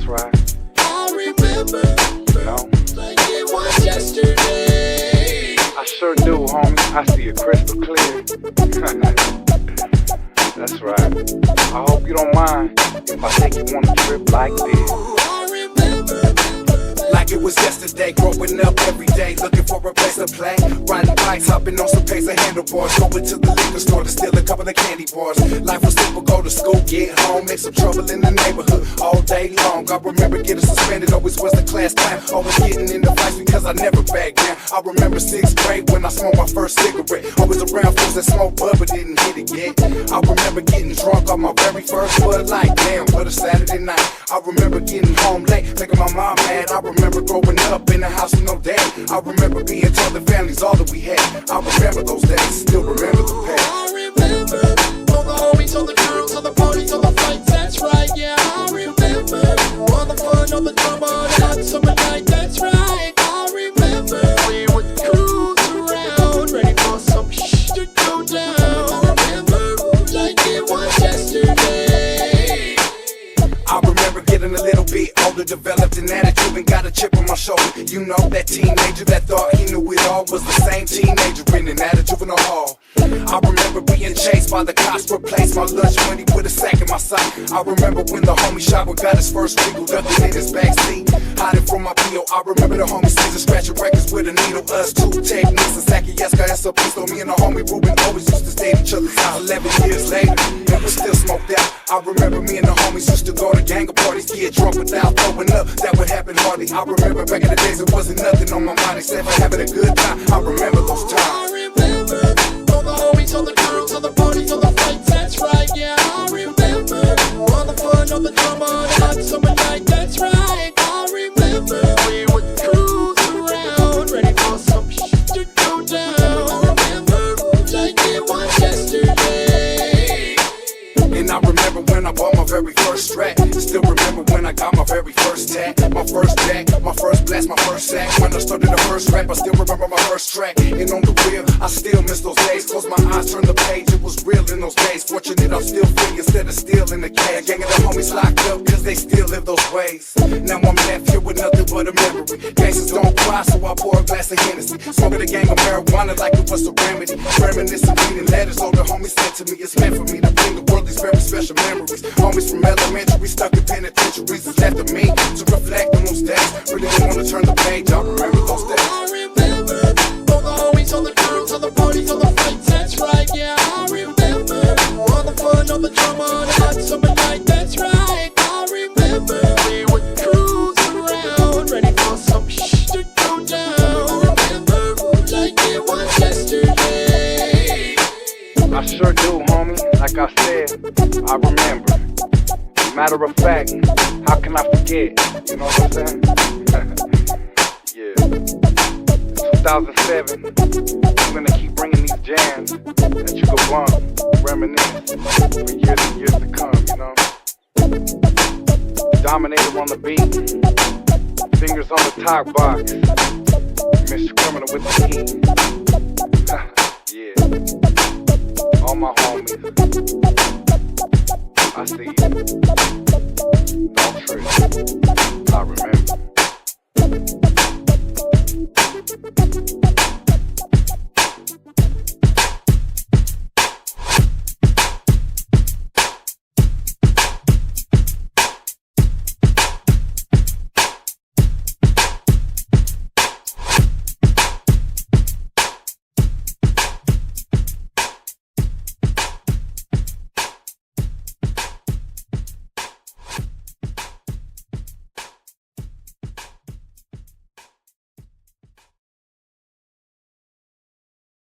right. I remember, You know? like it was yesterday. I sure do, homie. I see it crystal clear. That's right. I hope you don't mind if I take you on a trip like this. I remember. Like it was yesterday, growing up every day, looking for a place to play. Riding bikes, hopping on some pace of handlebars. Going to the liquor store to steal a couple of candy bars. Life was simple, go to school, get home, make some trouble in the neighborhood all day long. I remember getting suspended, always was the class clown. Always getting into fights because I never backed down. I remember 6th grade when I smoked my first cigarette. Always around folks that smoked bud but didn't hit it yet. I remember getting drunk on my very first Bud Light. Damn, what a Saturday night. I remember getting home late, making my mom mad. I remember growing up in a house with no dad. I remember being told the family's all that we had. I remember those days, still remember the past. I remember all the homies, all the girls, all the parties, all the fights. That's right, yeah. I remember all the fun, all the drama, all the hot summer night. That's right. I remember we would cruise around, ready for some shit to go down. I remember like it was yesterday. I remember getting a little bit older, developed an attitude and got a chip on my shoulder. You know, that teenager that thought he knew it all was the same teenager in and out of juvenile hall. I remember being chased by the cops, replaced my lunch money with a sack in my sock. I remember when the homie shopper got his first wiggle, ducking in his backseat, hiding from my P.O. I remember the homie Caesar scratching records with a needle. Us two techniques, a Saki Yeska, and so pistol. Me and the homie Ruben always used to stay at each other's house. 11 years later, and we still smoked out. I remember me and the homies used to go to gang parties, get drunk without throwing up. That would happen hardly. I remember back in the days it wasn't nothing on my mind except for having a good time. I remember those times. I remember all the homies, all the girls, all the parties, all the fights. That's right, yeah. I remember all the fun, all the drama, all the hot summer night. That's right. I remember we would cruise around, ready for some shit to go down. I remember like it was yesterday. And I remember when I bought my very first track. Still remember when I got my very first tag. My first jack, my first blast, my first sack. When I started the first rap, I still remember my first track. And on the real, I still miss those days. Close my eyes, turn the page, it was real in those days. Fortunate I'm still free instead of still in the cage. Gang of the homies locked up cause they still live those ways. Now I'm left here with nothing but a memory. Gangsters don't cry, so I pour a glass of Hennessy. Smoking a gang of marijuana like it was a remedy. Reminiscing, reading letters all the homies sent to me. It's meant for me to bring the world these very special memories. Homies from elementary stuck in penitentiaries. It's left of me to reflect on those days. Really didn't want to turn the page, I remember those days. I remember all the homies, all the girls, all the parties, all the fights. That's right, yeah. I remember all the fun, all the drama, all the hot summer night. That's right. I remember we would cruise around, ready for some shit to go down. I remember like it was yesterday. I sure do, homie. Like I said, I remember. Matter of fact, how can I forget? You know what I'm saying? Yeah. 2007, I'm gonna keep bringing these jams that you go bump, reminisce for years and years to come, you know? Dominator on the beat, fingers on the talk box, Mr. Criminal with the heat. Yeah. All my homies. I see you. Don't trip.